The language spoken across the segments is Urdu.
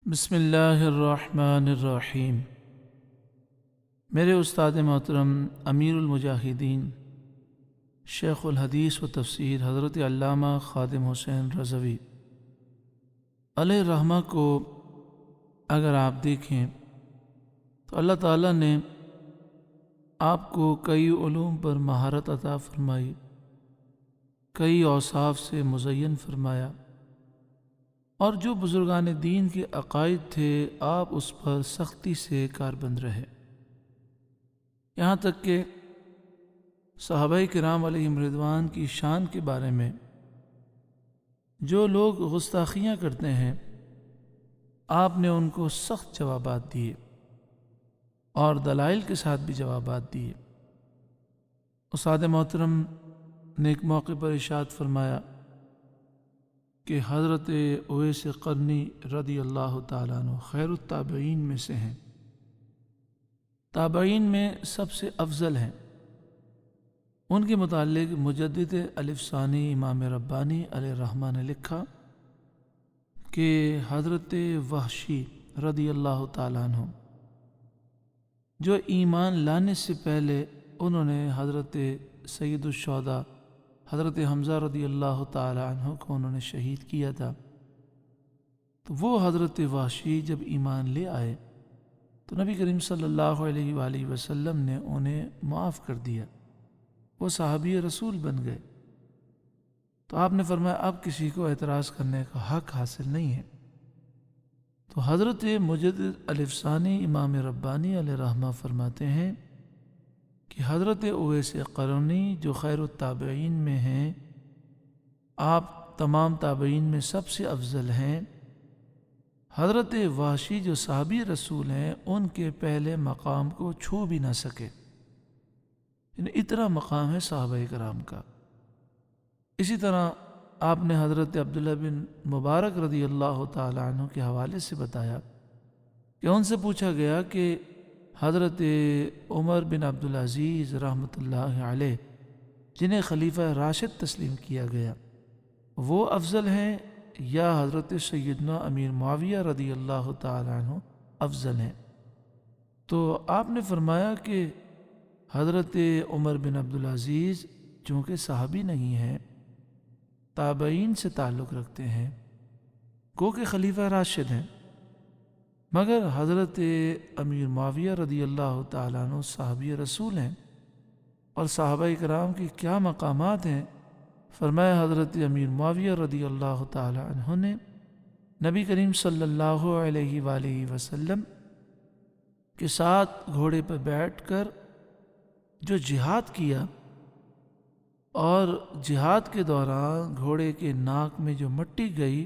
بسم اللہ الرحمن الرحیم۔ میرے استاد محترم امیر المجاہدین شیخ الحدیث و تفسیر حضرت علامہ خادم حسین رضوی علیہ الرحمہ کو اگر آپ دیکھیں تو اللہ تعالیٰ نے آپ کو کئی علوم پر مہارت عطا فرمائی، کئی اوصاف سے مزین فرمایا، اور جو بزرگان دین کے عقائد تھے آپ اس پر سختی سے کاربند رہے، یہاں تک کہ صحابہ کرام علیہم رضوان کی شان کے بارے میں جو لوگ گستاخیاں کرتے ہیں آپ نے ان کو سخت جوابات دیے اور دلائل کے ساتھ بھی جوابات دیے۔ استاد محترم نے ایک موقع پر ارشاد فرمایا کہ حضرت اویس قرنی رضی اللہ تعالیٰ عنہ خیر التابعین میں سے ہیں، تابعین میں سب سے افضل ہیں۔ ان کے متعلق مجدد الف ثانی امام ربانی علیہ الرحمہ نے لکھا کہ حضرت وحشی رضی اللہ تعالیٰ عنہ جو ایمان لانے سے پہلے انہوں نے حضرت سید الشہداء حضرت حمزہ رضی اللہ تعالی عنہ کو انہوں نے شہید کیا تھا، تو وہ حضرت وحشی جب ایمان لے آئے تو نبی کریم صلی اللہ علیہ وآلہ وسلم نے انہیں معاف کر دیا، وہ صحابی رسول بن گئے۔ تو آپ نے فرمایا اب کسی کو اعتراض کرنے کا حق حاصل نہیں ہے۔ تو حضرت مجدد الف ثانی امام ربانی علیہ الرحمہ فرماتے ہیں کہ حضرت اویس قرنی جو خیر التابعین میں ہیں، آپ تمام تابعین میں سب سے افضل ہیں۔ حضرت وحشی جو صحابی رسول ہیں ان کے پہلے مقام کو چھو بھی نہ سکے، یعنی اتنا مقام ہے صحابہ کرام کا۔ اسی طرح آپ نے حضرت عبداللہ بن مبارک رضی اللہ تعالی عنہ کے حوالے سے بتایا کہ ان سے پوچھا گیا کہ حضرت عمر بن عبدالعزیز رحمۃ اللہ علیہ جنہیں خلیفہ راشد تسلیم کیا گیا وہ افضل ہیں یا حضرت سیدنا امیر معاویہ رضی اللہ تعالی عنہ افضل ہیں؟ تو آپ نے فرمایا کہ حضرت عمر بن عبدالعزیز چونکہ صحابی نہیں ہیں، تابعین سے تعلق رکھتے ہیں، گو کہ خلیفہ راشد ہیں، مگر حضرت امیر معاویہ رضی اللہ تعالیٰ عنہ صحابی رسول ہیں۔ اور صحابہ کرام کی کیا مقامات ہیں؟ فرمایا حضرت امیر معاویہ رضی اللہ تعالیٰ عنہ نے نبی کریم صلی اللہ علیہ وآلہ وسلم کے ساتھ گھوڑے پر بیٹھ کر جو جہاد کیا، اور جہاد کے دوران گھوڑے کے ناک میں جو مٹی گئی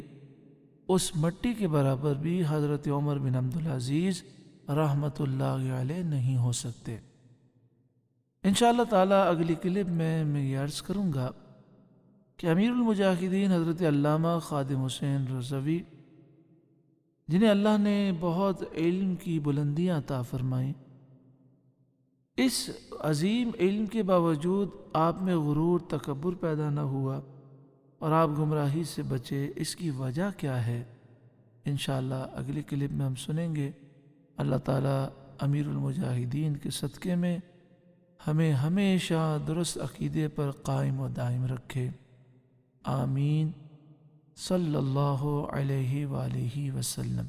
اس مٹی کے برابر بھی حضرت عمر بن عبدالعزیز رحمۃ اللہ علیہ نہیں ہو سکتے۔ انشاءاللہ تعالیٰ اگلی کلپ میں یہ عرض کروں گا کہ امیر المجاہدین حضرت علامہ خادم حسین رضوی جنہیں اللہ نے بہت علم کی بلندیاں عطا فرمائیں، اس عظیم علم کے باوجود آپ میں غرور تکبر پیدا نہ ہوا اور آپ گمراہی سے بچے، اس کی وجہ کیا ہے انشاءاللہ اگلی کلپ میں ہم سنیں گے۔ اللہ تعالیٰ امیر المجاہدین کے صدقے میں ہمیں ہمیشہ درست عقیدے پر قائم و دائم رکھے، آمین، صلی اللہ علیہ وآلہ وسلم۔